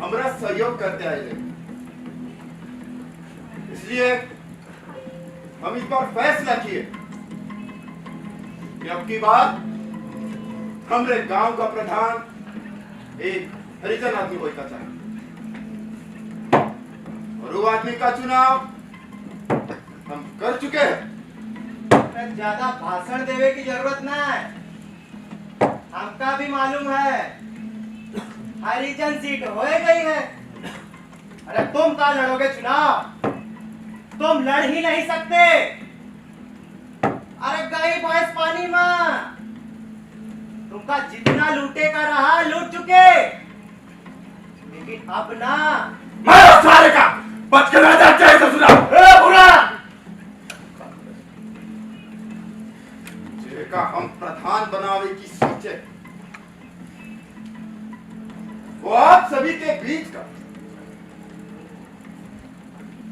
हमारा सहयोग करते आए। इसलिए हम इस बार फैसला किए कि अब की बार हमारे गांव का प्रधान एक हरिजन आदमी होना चाहिए और वो आदमी का चुनाव हम कर चुके हैं। ज्यादा भाषण देवे की जरूरत ना है, हमका भी मालूम है हरिजन सीट हो गई है। अरे तुम कहाँ लड़ोगे चुनाव? तुम लड़ ही नहीं सकते। अरे गई भैंस पानी में, तुमका जितना लूटे का रहा लूट चुके, लेकिन अब ना मारो सारे का बच के रह जा। चाहे ससुरा बुरा का हम प्रधान बनावे की सोचे, वो आप सभी के बीच का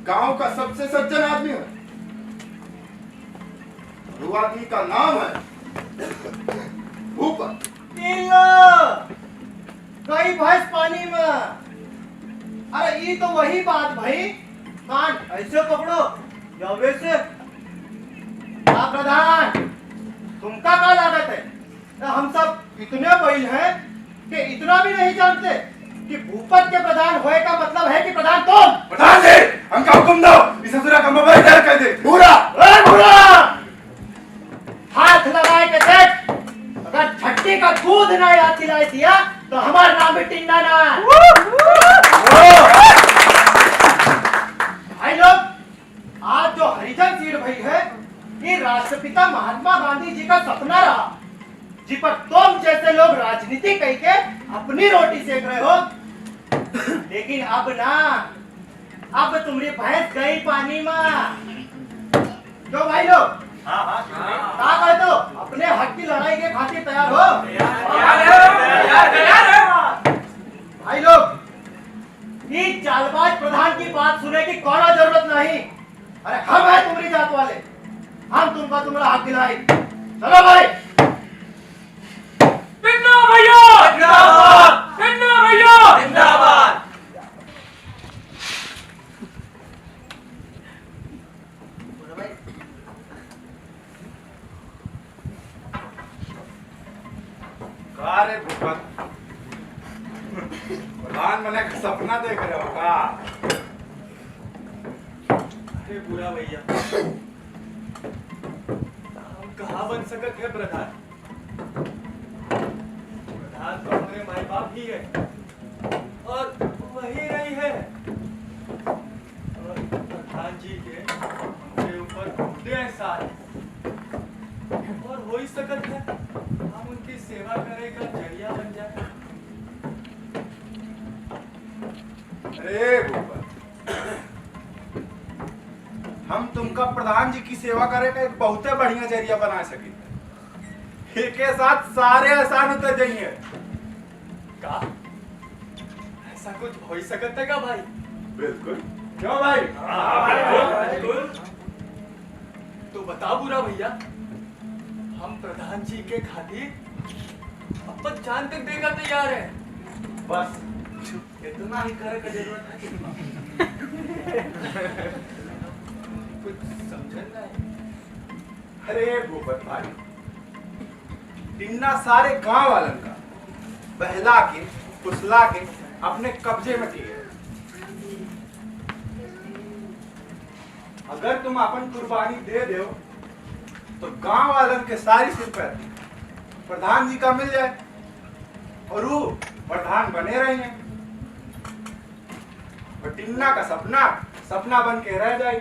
गांव का सबसे सज्जन आदमी है। वो आदमी का नाम है भूपत। कई भैंस पानी में। अरे ये तो वही बात भाई, कान ऐसे पकड़ो जब से प्रधान तुमका क्या लागत है? हम सब इतने बैल हैं कि इतना भी नहीं जानते कि भूपत के प्रधान होए का मतलब है कि प्रधान तुम। प्रधान जी हमका हुक्म दो, इस ससुरा का मोबाइल दे कर दे। पूरा पूरा हाथ लगाए के देख, अगर छट्टी का दूध ना याद दिलाए दिया तो हमारा नाम भी टिंडा ना। भाई लोग, आज जो हरिजन सीट भई है ये राष्ट्रपिता महात्मा गांधी जी का सपना रहा, जी पर तुम जैसे लोग राजनीति करके अपनी रोटी सेक रहे हो। लेकिन अब ना, अब तुम्हारी भैंस गई पानी में। जो भाई लोग क्या कहते हो, अपने हक की लड़ाई के खातिर तैयार हो? भाई लोग, ये चालबाज प्रधान की बात सुने की कोई जरूरत नहीं। अरे हम है तुम्हारी जात वाले, हम तुमका तुम्हारा हक दिलाए। चलो भाई। टिंडा भैया जिंदाबाद, टिंडा भैया जिंदाबाद। अरे भूपत, प्रधान बनने का सपना देख रहे हो का? अरे बुरा भैया, हम कहाँ बन सकत है प्रधान? प्रधान तो हमारे माई बाप ही है और वही नहीं है। और प्रधान जी के हमके ऊपर खूब एहसान और हो ही सकत है हम उनकी सेवा करे का जरिया बन जाए। अरे भूपत, हम तुमका प्रधान जी की सेवा करे का एक बहुत बढ़िया जरिया बना सके। एक के साथ सारे एहसान उतर जाइए का ऐसा कुछ हो ही सकता है का भाई? बिल्कुल। क्यों भाई? बिल्कुल। तो बता बुरा भैया, हम प्रधान जी के खातिर अपन जान तक देगा तैयार है। बस इतना ही करे का जरूरत है। कुछ समझन नहीं। अरे भूपत भाई, टिन्ना सारे गांव वालन का बहला के फुसला के अपने कब्जे में किए। अगर तुम अपन कुर्बानी दे दो तो गांव वालन के सारी सिर पर प्रधान जी का मिल जाए और वो प्रधान बने रहेंगे और टिन्ना का सपना सपना बन के रह जाए।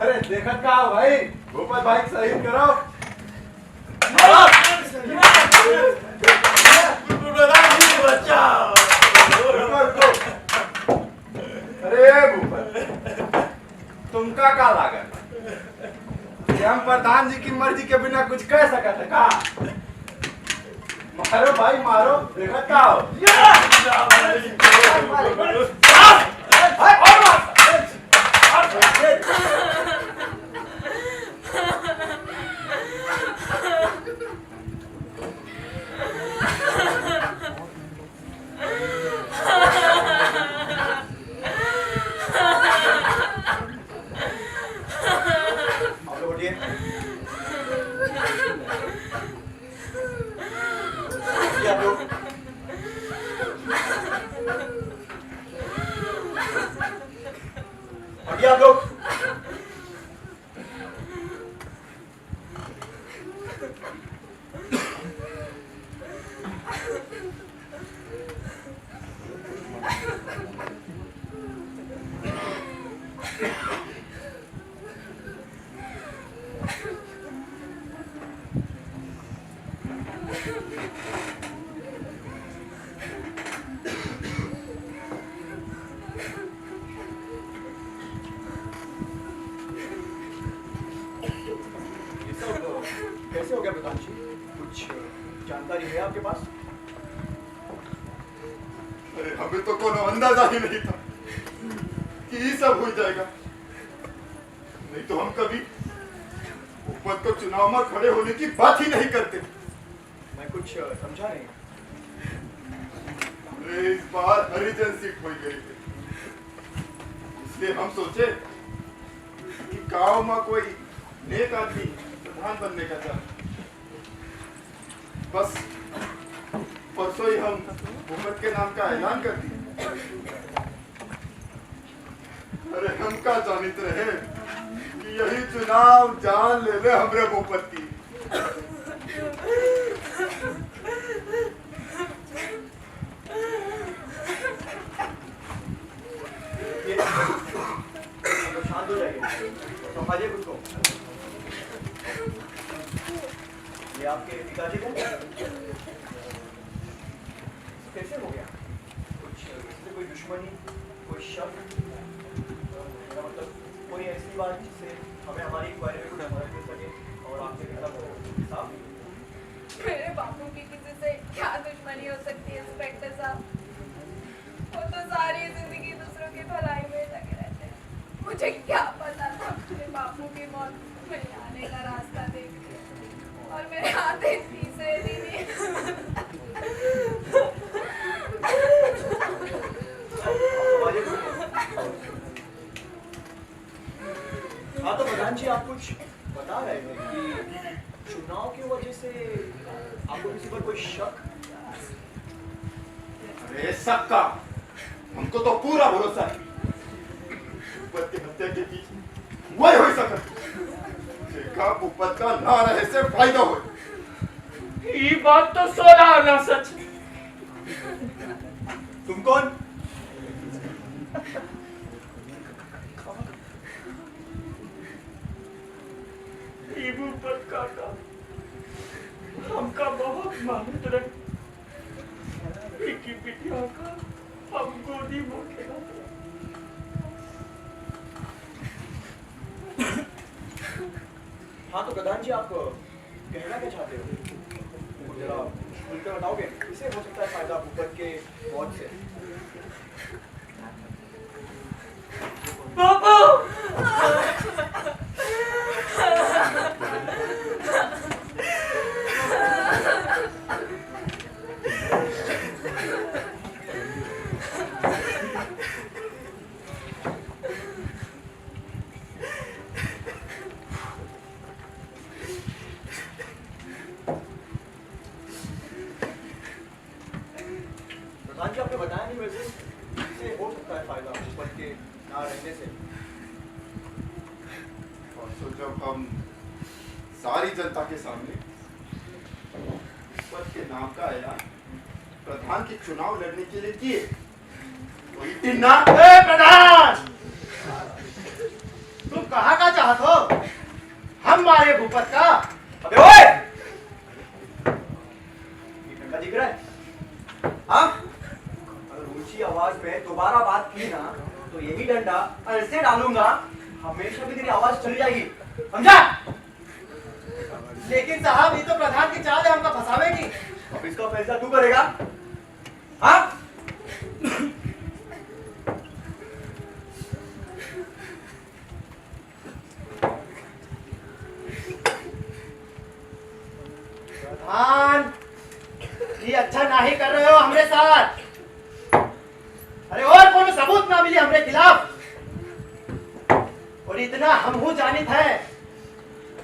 अरे देखत का हो भाई, भूपत भाई शहीद करो। अरे भूपत, तुमका का लागत कि हम प्रधान जी की मर्जी के बिना कुछ कह सकते है का? मारो भाई मारो, देखत का हो। ये सब कैसे हो गया प्रधान जी? कुछ जानकारी है आपके पास? अरे हमें तो कोनो अंदाजा ही नहीं था कि ये सब हो जाएगा। नहीं तो हम कभी ऊपर तो चुनाव में खड़े होने की बात ही नहीं करते। मैं कुछ समझा नहीं। अरे इस बार हरिजन सीट हो गई है, इसलिए हम सोचे कि गांव में कोई नेक आदमी प्रधान बनने का चाहे। बस परसों ही हम भूपत के नाम का ऐलान कर दिए। अरे हम का जानित रहे कि यही चुनाव जान ले ले हमरे भूपत की। तो शांत हो जाइए, संभालिए खुद को। ये आपके पिताजी को कैसे हो गया? कुछ इससे कोई दुश्मनी, कोई शक, मतलब कोई ऐसी बात जिससे हमें हमारी इंक्वायरी में कुछ मदद मिल सके और आपके मतलब साहब? मेरे बापू की किसी से क्या दुश्मनी हो सकती है इंस्पेक्टर साहब? वो तो सारी जिंदगी दूसरों की भलाई में लगे रहते हैं। मुझे क्या पता था मेरे बापू की मौत मेरे आने का रास्ता देखती है और मेरे आते तीसरे दिन ही हाँ तो प्रधान जी, आप कुछ बता रहे थे कि चुनाव की वजह से आपको किसी पर कोई शक? अरे सबका हमको तो पूरा भरोसा है भूपत की हत्या के पीछे वही हो सकता देखा भूपत का ना रहे से फायदा हो। ये बात तो सोना ना सच। तुम कौन? भूपत काका हमका बहुत मानत रहे, की पिटिया का हम गोदी में खेला। हाँ तो प्रधान जी, आप कहना क्या चाहते हो? जरा खुलकर बताओगे, किसे हो सकता है फायदा भूपत के मौत से? प्रधान जी, आपने बताया नहीं वैसे किसे हो सकता है फायदा भूपत के ना रहने से? और तो जब हम सारी जनता के सामने भूपत के नाम का ऐलान प्रधान के चुनाव लड़ने के लिए किए तो इतनी ना प्रधान, तुम कहाँ का चाहत हो? हम मारे भूपत का? अबे ओए! ये डंडा दिख रहा है? हाँ? अगर ऊंची आवाज में दोबारा बात की ना तो यही डंडा ऐसे डालूंगा, हमेशा की तेरी आवाज चली जाएगी, समझा? लेकिन साहब, ये तो प्रधान की चाल है हमका फंसावेगी। अब इसका फैसला तू करेगा? हाँ? प्रधान, ये अच्छा नहीं कर रहे हो हमरे साथ। अरे और कोनो सबूत ना मिली हमरे खिलाफ, और इतना हम हूँ जानित है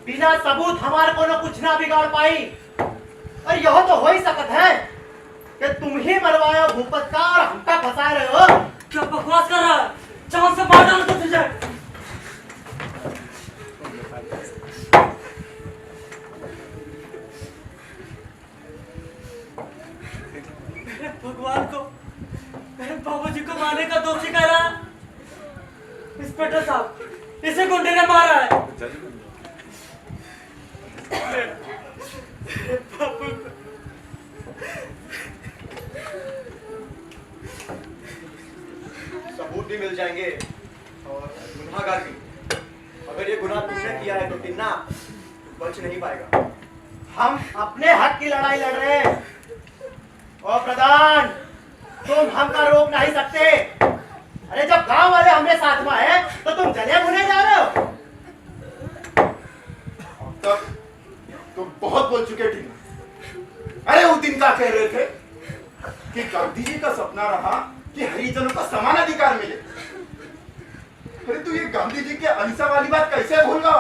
बिना सबूत हमारे कोनो कुछ ना बिगाड़ पाई। और यह तो हो ही सकत है कि तुम ही मरवाए हो भूपत का और हमका फंसा रहे हो। क्या बकवास कर रहा है? जान से मार डालो तो तुझे। मेरे भगवान को, मेरे बाबूजी को मारने का दोषी करा। इंस्पेक्टर साहब, इसे गुंडे ने मारा है। सबूत भी मिल जाएंगे और गुनाहगार भी। अगर ये गुनाह तुमने किया है तो टिन्ना बच नहीं पाएगा। हम अपने हक की लड़ाई लड़ रहे हैं और प्रधान, तुम हमका रोक नहीं सकते। अरे जब गांव वाले हमरे साथ में है तो तुम जले भुने जा रहे हो। अब तक तुम बहुत बोल चुके टीना। अरे उस दिन क्या कह रहे थे कि गांधी जी का सपना रहा कि हरिजनों को समान अधिकार मिले। अरे तू ये गांधी जी के अहिंसा वाली बात कैसे भूल गया?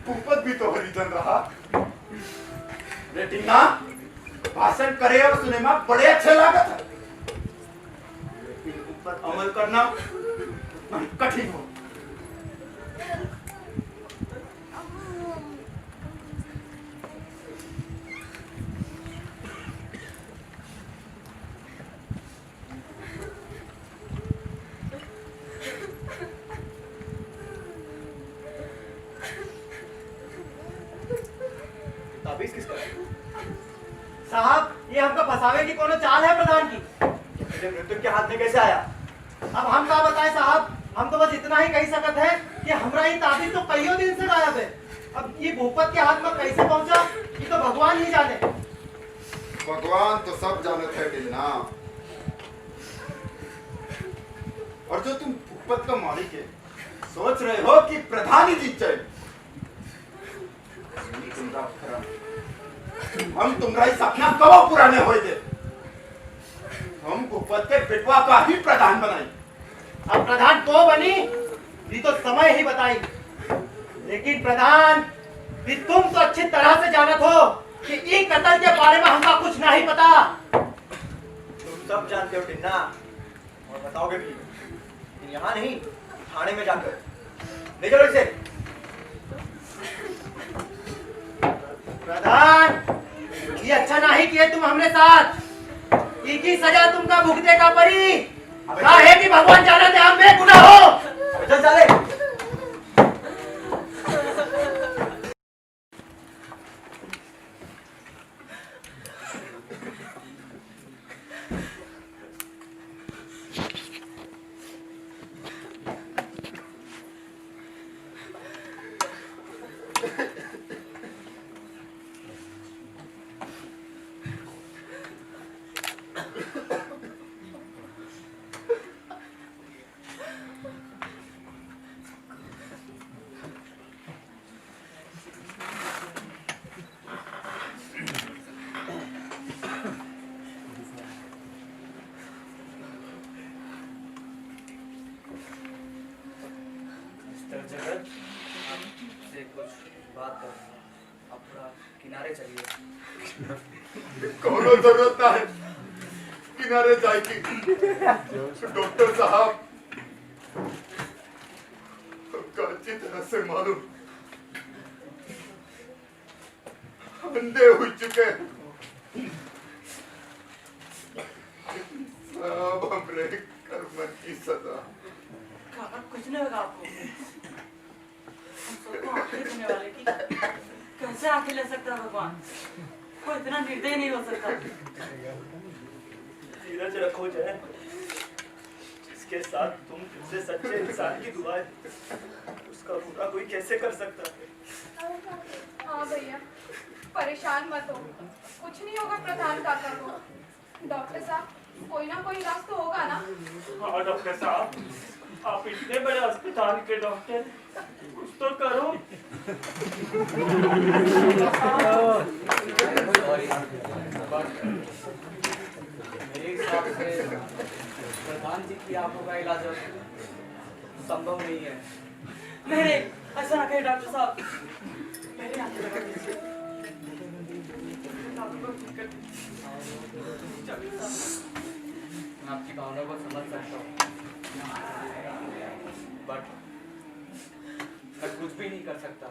भूपत भी तो हरिजन रहा। अरे टीना, भाषण करे और सुने में बड़े अच्छे लागत है, लेकिन ऊपर अमल करना कठिन हो। ताबीज किसका है? साहब, ये हमको फंसावे की कोनो चाल है प्रधान की। मेरे मृत्यु के हाथ में कैसे आया? अब हम क्या बताएं साहब, हम तो बस इतना ही कह सकते हैं कि हमरा ये ताबीज तो कईयों दिन से गायब है। अब ये भूपत के हाथ में कैसे पहुंचा ये तो भगवान ही जाने। भगवान तो सब जानते हैं टीना। और जो तुम भूपत का मालिक है, सोच रहे हो कि प्रधान ही जीत जाए। हम तुम्हारा सपना कब पूरा नहीं होए दे। हम भूपत के बेटवा का ही प्रधान बनाए। अब प्रधान को बनी ये तो समय ही बताई। लेकिन प्रधान, भी तुम तो अच्छी तरह से जानत हो कि ये कत्ल के बारे में हमका कुछ नहीं पता। तुम सब जानते हो टिन्ना, और बताओगे भी। लेकिन यहाँ नहीं, थाने में जाकर ले चलो इसे। प्रधान, ये अच्छा नहीं किए तुम हमरे साथ। एक ही सजा तुमका भुगते का परी। क्या है कि भगवान जाना थे हम बेगुनाह हो। अबे चल साले। जगत, आपसे कुछ बात करनी है। आप थोड़ा किनारे चलिए। कोनो जरूरत ना है किनारे जाए की। डॉक्टर साहब को अच्छी तरह से मालूम, अंधे हो चुके हैं। सब हमरे कर्म की सजा। कुछ नहीं होगा आपको। हम सबको आंखें देने वाले की कैसे आंखें ले सकता है भगवान? कोई इतना निर्दयी नहीं हो सकता। धीरज रखो जय। जिसके साथ तुम से सच्चे इंसान की दुआ है, उसका बुरा कोई कैसे कर सकता है? हाँ भैया, परेशान मत हो, कुछ नहीं होगा प्रधान काका को। डॉक्टर साहब, कोई ना कोई इलाज तो होगा ना? हाँ डॉक्टर साहब, आप इतने बड़े अस्पताल के डॉक्टर, कुछ तो करो। मेरे हिसाब से प्रधान जी की आंखों का इलाज संभव नहीं है। नहीं, ऐसा ना कहे डॉक्टर साहब। मेरी आंखें लगा दीजिए। मैं आपकी भावनाओं को समझ सकता हूँ, बट मैं कुछ भी नहीं कर सकता।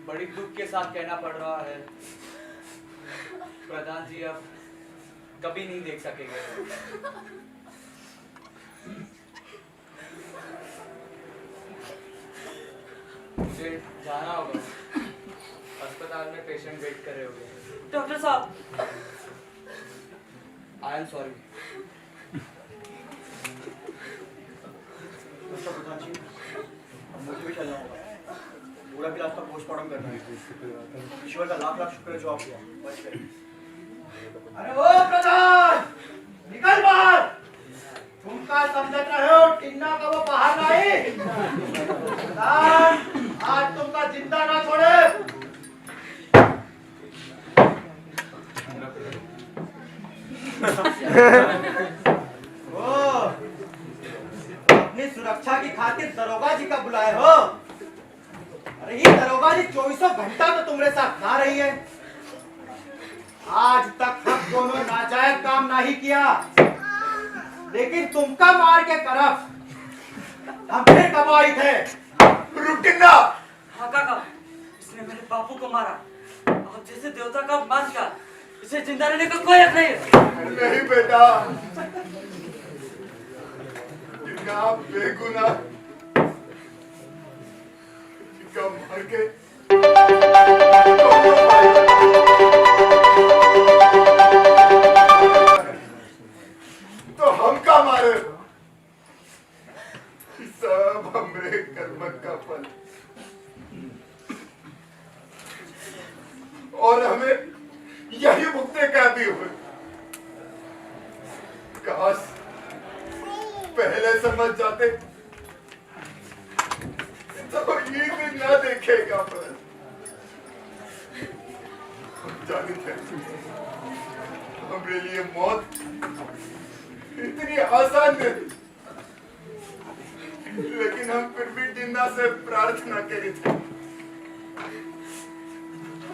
बड़ी दुख के साथ कहना पड़ रहा है, प्रधान जी अब कभी नहीं देख सकेंगे। मुझे जाना होगा, अस्पताल में पेशेंट वेट कर रहे होंगे। डॉक्टर साहब, आई एम सॉरी। अच्छा प्रधान जी, अब मुझे भी चलना होगा। पूरा भी रात का पोस्टमार्टम करना है। ईश्वर का लाख लाख शुक्र है जो आप बच गए। अरे ओ प्रधान, निकल बाहर। तुम क्या समझत रहे हो टिन्ना का वो बाहर नहीं? प्रधान, आज तुमका जिंदा ना छोड़े। ओ, अपनी सुरक्षा की खातिर दरोगा जी का बुलाए हो? अरे ये दरोगा जी 24 घंटा तो तुम्हारे साथ ना रही है। आज तक हम दोनों नाजायज काम नहीं किया, लेकिन तुमका मार के तरफ हम फिर कब आई थे? रुटिंगा हाँ काका, इसने मेरे बापू को मारा और जैसे देवता का अपमान किया, इसे जिंदा रहने का कोई हक नहीं है। नहीं बेटा, जिनका बेगुनाह जिनका मार के तो हम का मारे, सब हमरे कर्म का फल, और हमें यही भुगते कहती हुए। काश पहले समझ जाते तो ये दिन ना देखेगा। पर हम जाने थे हमारे लिए मौत इतनी आसान नहीं, लेकिन हम फिर भी टिन्ना से प्रार्थना करी थी,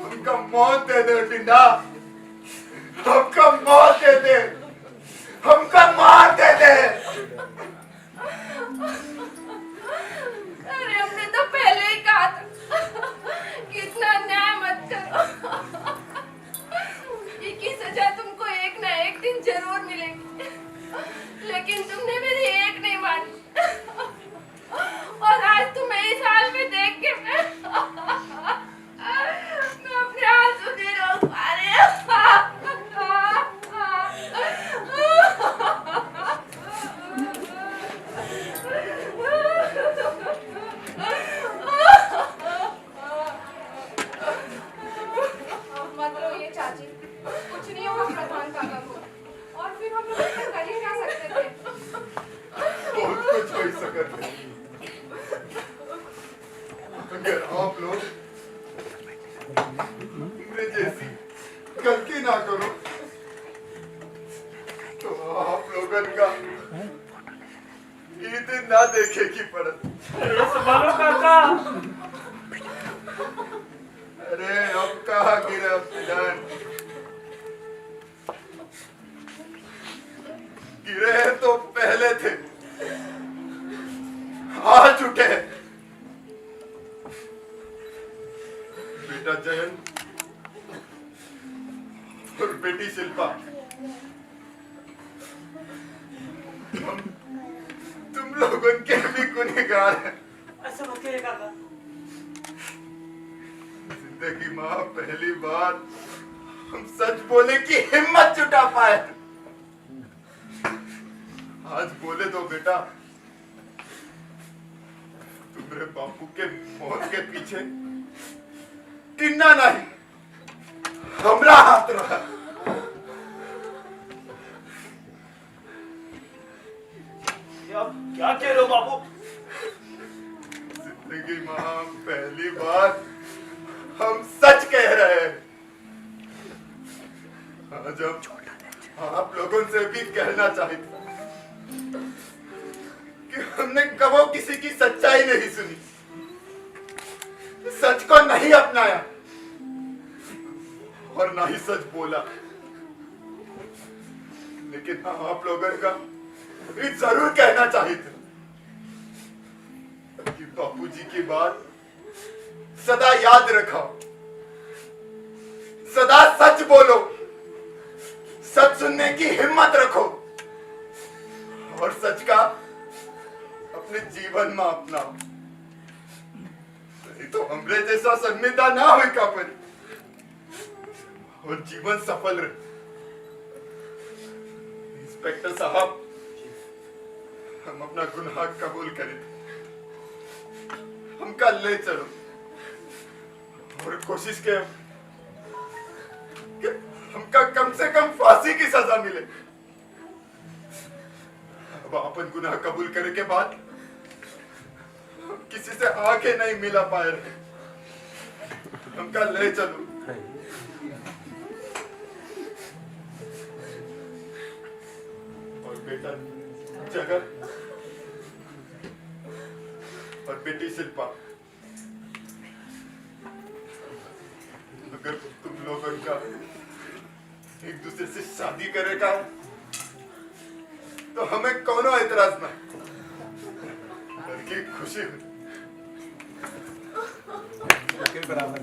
हमका मौत दे दे टिन्ना, हमका मौत दे दे, हमका मार दे दे। अरे हमने तो पहले ही कहा था कि इतना अन्याय मत करो। इसकी सजा तुमको एक ना एक दिन जरूर मिलेगी, लेकिन तुमने मेरी एक नहीं मानी। और आज तुम्हें इस हाल में देख के मैं अपने आंसू नहीं रोक पा रही मत रोइए चाची, कुछ नहीं होगा प्रधान काका को, और फिर हम लोग इसमें कर ही क्या सकते थे। बहुत कुछ हो सकता है अगर आप लोग मेरे जैसी गलती ना करो, तो आप लोगों का ये दिन ना देखे की पड़त। ये संभालो काका। अरे अब कहाँ गिरा फिलहाल, गिरे तो पहले थे, आज उठे। बेटा जयन और बेटी शिल्पा, तुम लोगों के भी गुनहगार हैं। ऐसा मत कहिए काका। जिंदगी माँ पहली बार हम सच बोले की हिम्मत जुटा पाए। आज बोले दो बेटा, तुम्हारे बापू के मौत के पीछे टिन्ना नहीं, हमरा हाथ रहा। आप क्या कह रहे हो बाबू? जिंदगी माँ पहली बार हम सच कह रहे हैं। आज हम आप लोगों से भी कहना चाहते कि हमने कबो किसी की सच्चाई नहीं सुनी, सच को नहीं अपनाया और ना ही सच बोला। लेकिन हाँ, आप लोगों का ये जरूर कहना चाहिए कि बापूजी की बात सदा याद रखो, सदा सच बोलो, सच सुनने की हिम्मत रखो और सच का अपने जीवन में अपनाओ। नहीं तो हमरे जैसा शर्मिंदा ना हो का पर और जीवन सफल रहे। इंस्पेक्टर साहब, हम अपना गुनाह कबूल करें, हमका ले चलो और कोशिश के कि हमका कम से कम फांसी की सजा मिले। अब अपन गुनाह कबूल करे के बाद हम किसी से आंखें नहीं मिला पाए रहे, हमका ले चलो। और बेटा जगत और बेटी शिल्पा, अगर तुम लोगों का एक दूसरे से शादी करेगा तो हमें कोनो एतराज ना, बल्कि खुशी हुई। बराबर